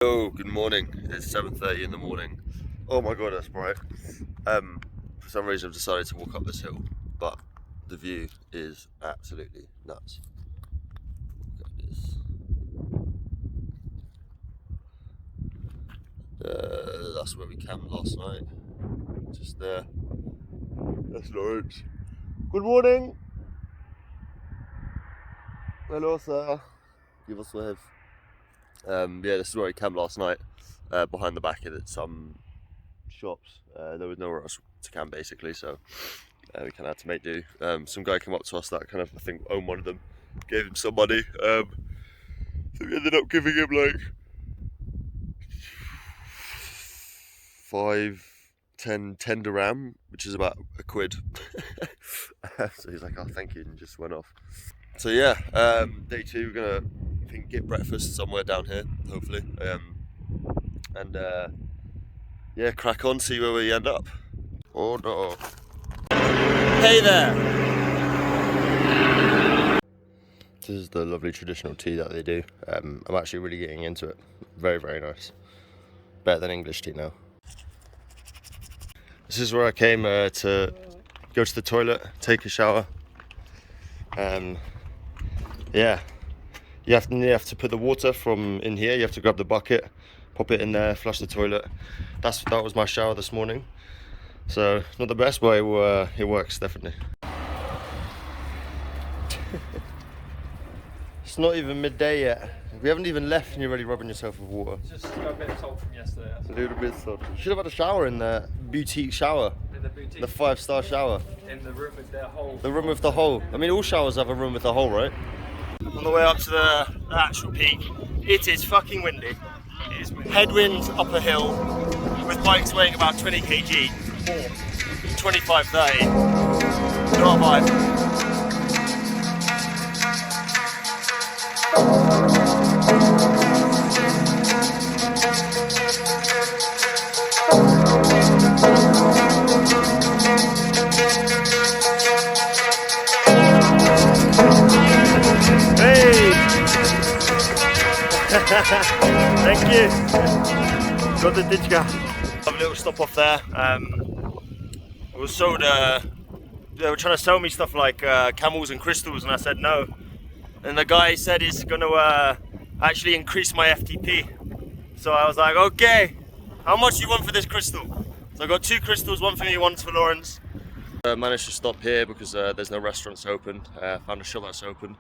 Oh, good morning. It's 7:30 in the morning. Oh my god, that's bright. For some reason I've decided to walk up this hill, but the view is absolutely nuts. Look at this. That's where we camped last night. Just there. That's Lawrence. Good morning. Hello, sir. Give us a wave. Yeah, this is where we camped last night. Behind the back of some shops. There was nowhere else to camp basically, so we kind of had to make do. Some guy came up to us that kind of, I think, owned one of them, gave him some money. So we ended up giving him like 10 dirham, which is about a quid. So he's like, oh thank you, and just went off. So yeah, day two, we're gonna, I think, get breakfast somewhere down here, hopefully, and yeah, crack on, see where we end up. Oh no. Hey there! This is the lovely traditional tea that they do. I'm actually really getting into it. Very, very nice. Better than English tea now. This is where I came to go to the toilet, take a shower. Yeah, you have to put the water from in here. You have to grab the bucket, pop it in there, flush the toilet. That was my shower this morning. So not the best, but it works definitely. It's not even midday yet. We haven't even left, and you're already rubbing yourself with water. Just got a bit of salt from yesterday. A little bit of salt. You should have had a shower in the boutique shower. In the boutique. The 5-star shower. In the room with the hole. The room with the hole. I mean, all showers have a room with a hole, right? On the way up to the actual peak, it is fucking windy. It is windy. Headwind up a hill with bikes weighing about 20 kg. More. 25, 30. Not a vibe. Hey! Thank you. Got the ditchka. Have a little stop off there. I was sold, they were trying to sell me stuff like camels and crystals, and I said no. And the guy said he's going to actually increase my FTP. So I was like, okay, how much do you want for this crystal? So I got 2 crystals, one for me, one for Lawrence. Managed to stop here because there's no restaurants open. Found a shop that's open.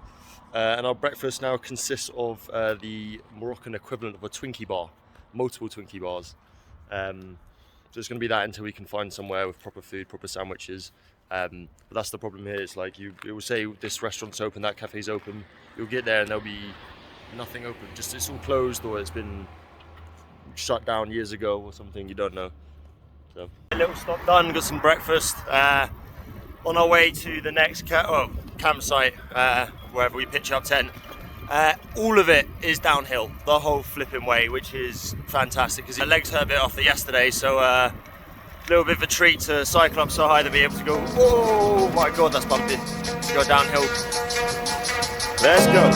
And our breakfast now consists of the Moroccan equivalent of a Twinkie bar. Multiple Twinkie bars. So it's going to be that until we can find somewhere with proper food, proper sandwiches. But that's the problem here. It's like it will say this restaurant's open, that cafe's open. You'll get there and there'll be nothing open. Just it's all closed, or it's been shut down years ago or something. You don't know. So a little stop done. Got some breakfast. On our way to the next campsite, wherever we pitch our tent. All of it is downhill, the whole flipping way, which is fantastic because my legs hurt a bit after yesterday, so a little bit of a treat to cycle up so high to be able to go, oh my god, that's bumpy, to go downhill. Let's go.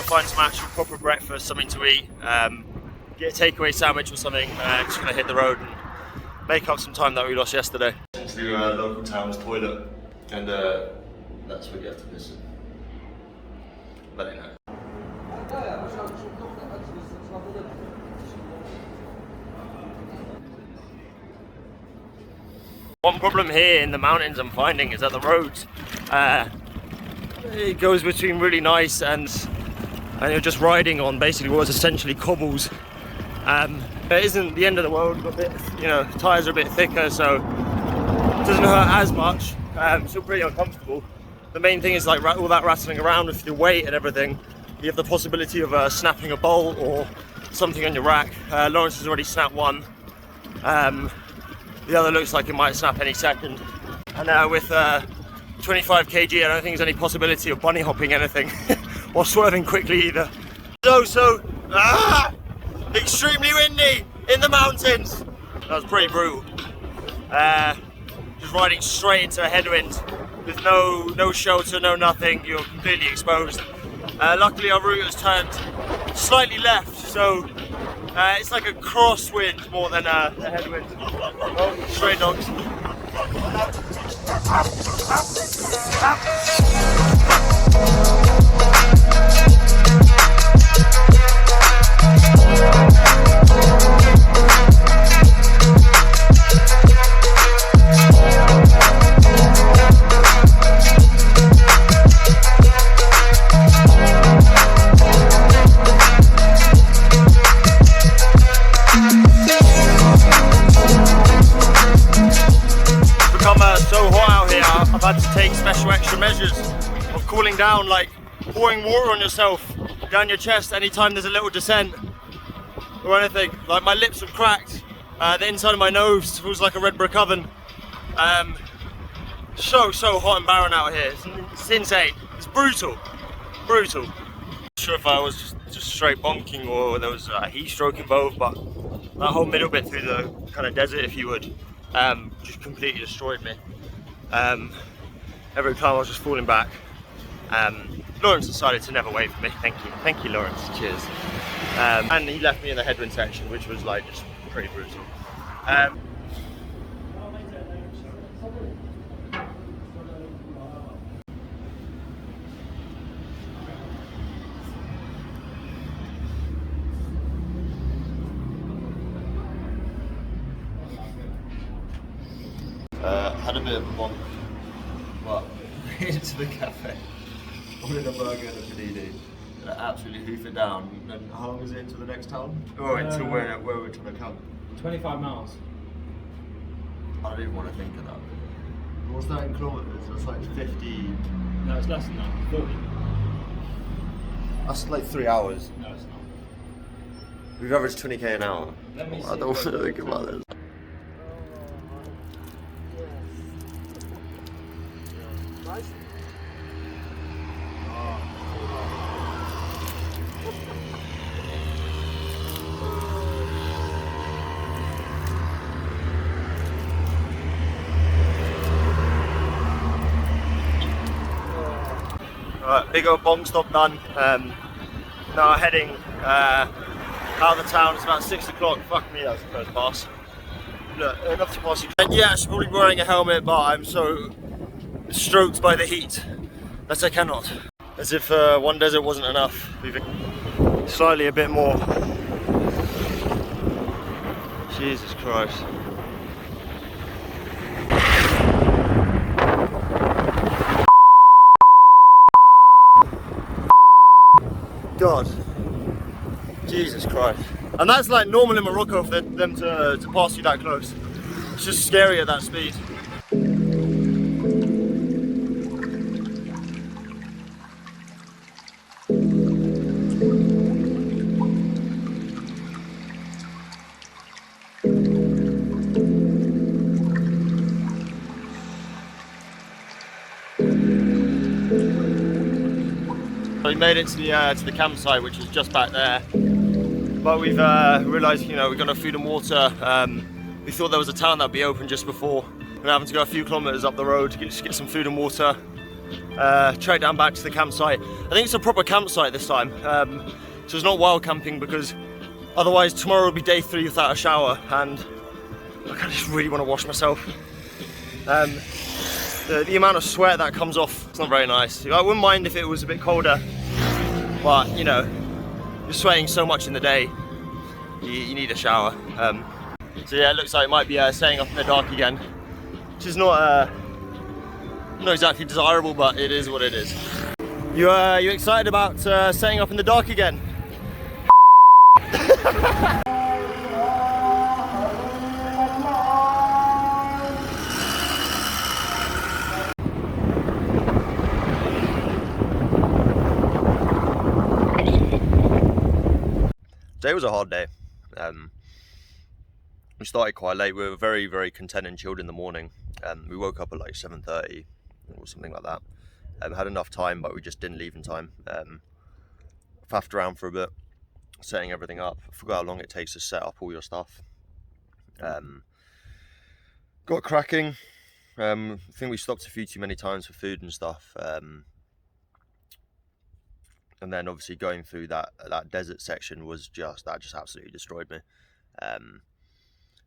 Find some actual proper breakfast, something to eat, get a takeaway sandwich or something, just gonna hit the road and make up some time that we lost yesterday. Into the local town's toilet, and that's where you have to piss in. Very nice. One problem here in the mountains I'm finding is that the roads, it goes between really nice and you're just riding on basically what is essentially cobbles. It isn't the end of the world, but tyres are a bit thicker, so it doesn't hurt as much. Still pretty uncomfortable. The main thing is like all that rattling around with your weight and everything. You have the possibility of snapping a bolt or something on your rack. Lawrence has already snapped one. The other looks like it might snap any second. And with 25 kg, I don't think there's any possibility of bunny hopping anything or swerving quickly either. Extremely windy in the mountains. That was pretty brutal. Just riding straight into a headwind with no shelter, no nothing. You're completely exposed. Luckily our route has turned slightly left, so it's like a crosswind more than a headwind. Oh, stray dogs. I've had to take special extra measures of cooling down, like pouring water on yourself down your chest anytime there's a little descent or anything. Like my lips have cracked, the inside of my nose feels like a red brick oven. So hot and barren out here. It's insane. It's brutal. Not sure if I was just straight bonking or there was a heat stroke involved, but that whole middle bit through the kind of desert, if you would, just completely destroyed me. Every time I was just falling back. Lawrence decided to never wait for me. Thank you Lawrence, cheers. And he left me in the headwind section, which was like just pretty brutal. Had a bit of a bonk, but into the cafe, ordered a burger and a panini, and I absolutely hoof it down. And how long is it until the next town? Oh, until where we're trying to come? 25 miles. I don't even want to think of that. What's that in kilometres? That's like 50... No, it's less than that, 40. That's like 3 hours. No, it's not. We've averaged 20k an hour. Let me see. I don't want to think about this. Alright, big old bonk stop done. Now heading out of the town. It's about 6 o'clock. Fuck me, that's the first pass. Look, enough to pass you. And yeah, I should probably be wearing a helmet, but I'm so stroked by the heat that I cannot. As if one desert wasn't enough. Slightly a bit more. Jesus Christ. God. Jesus Christ. And that's like normal in Morocco for them to pass you that close. It's just scary at that speed. We made it to the campsite, which is just back there. But we've realised, we've got no food and water. We thought there was a town that'd be open just before. We're having to go a few kilometres up the road to get some food and water. Trek down back to the campsite. I think it's a proper campsite this time. So it's not wild camping, because otherwise tomorrow will be day 3 without a shower, and I just really want to wash myself. The amount of sweat that comes off, it's not very nice. I wouldn't mind if it was a bit colder, but you're sweating so much in the day, you need a shower. So yeah, it looks like it might be staying up in the dark again, which is not exactly desirable, but it is what it is. You excited about staying up in the dark again? today was a hard day. We started quite late. We were very, very content and chilled in the morning. We woke up at like 7:30 or something like that. Had enough time, but we just didn't leave in time. Faffed around for a bit, setting everything up. I forgot how long it takes to set up all your stuff. Got cracking. I think we stopped a few too many times for food and stuff. And then obviously going through that desert section was just absolutely destroyed me.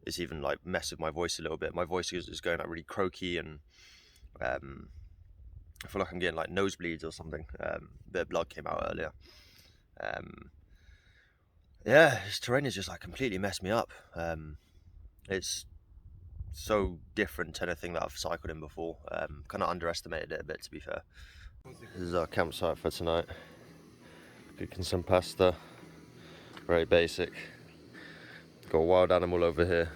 It's even like messed with my voice a little bit. My voice is going like really croaky, and I feel like I'm getting like nosebleeds or something. A bit of blood came out earlier. Yeah, this terrain has just like completely messed me up. It's so different to anything that I've cycled in before. Kind of underestimated it a bit, to be fair. This is our campsite for tonight. Cooking some pasta. Very basic. Got a wild animal over here.